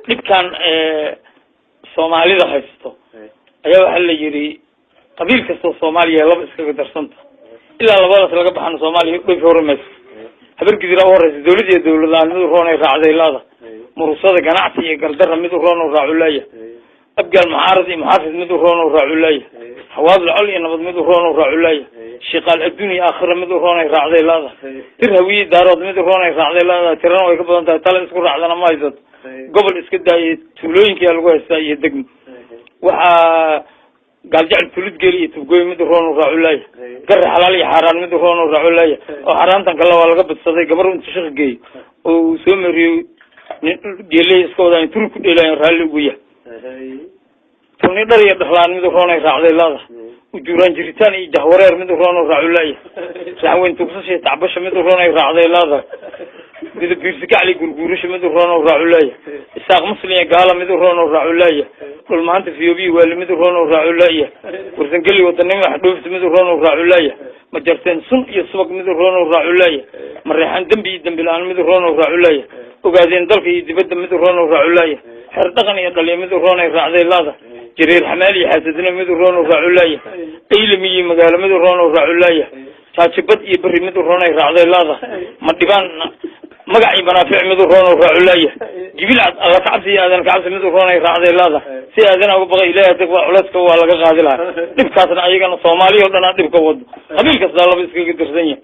dhibkan Soomaaliya haysto ayaa waxa la yiri qabiil kasta Soomaaliya laba iskaga darsanta ilaa labadaas laga baxan Soomaaliya dhib hormays habar gidira horeys dawladda mid roonay raacday laada murusada ganacsi iyo gardara mid roon raaculaya abgal mucaaradi muxaafid mid roon raaculaya hawaad lacol iyo nabad mid roon raaculaya shaqal adduunyo aakhira mid roonay raacday laada tirhawiye daarood mid roonay raacday laada tirana way ka badan tahay tala isku raacdana ma haysto gobol iska daayay tuulooyinka lagu haystaa iyo degmo waxa galjac tulid geli tubgooy mid roon raaculay gar xalaal iyo xaraan mid roon raaculay oo xaraantan kala waa laga badsaday gabar inta shaqeeyay oo soo mariyay geelay iskooda in turku dheelayeen raali ugu yahay tuni dhar iyo dhaxlaan mid roon ay raacday laada ujuran jiritaan iyo jahwareer mid roon raaculay saxweyn tugsashay tacbasho mid roon ay raacday laada mid biirsiga ali gurguurish mid roon raaculay isaaq musliin gaala mid roon raaculay kul maanta fiyobi wali mid roon raaculay warsan gali wadanimo xadooft mid roon raaculay ma jarteen sun iyo subag mid roon raaculay marixan dambi laan mid roon raaculay ogaadeen dalka iyo dibadda mid roon raaculay xir dhaqan iyo dhalinyaro mid roon ay raacday laada jireer xamaali xasadina mid roon raaculay ilmiyi magaalo mid roon raaculay taajibad iyo bari mid roon ay raacday laada ma dhibaan magaci banaafic mid roon raaculay jibil alla kacabsi aadan kacabsi mid roon ay raacday laada si aadan uga baqay ilaahay tag waa culayska waa laga qaadi lahaa dhibkaasna ayagana Soomaaliya oo dhan dhibka wado qabiil kasta laba iskaga dirsan yahay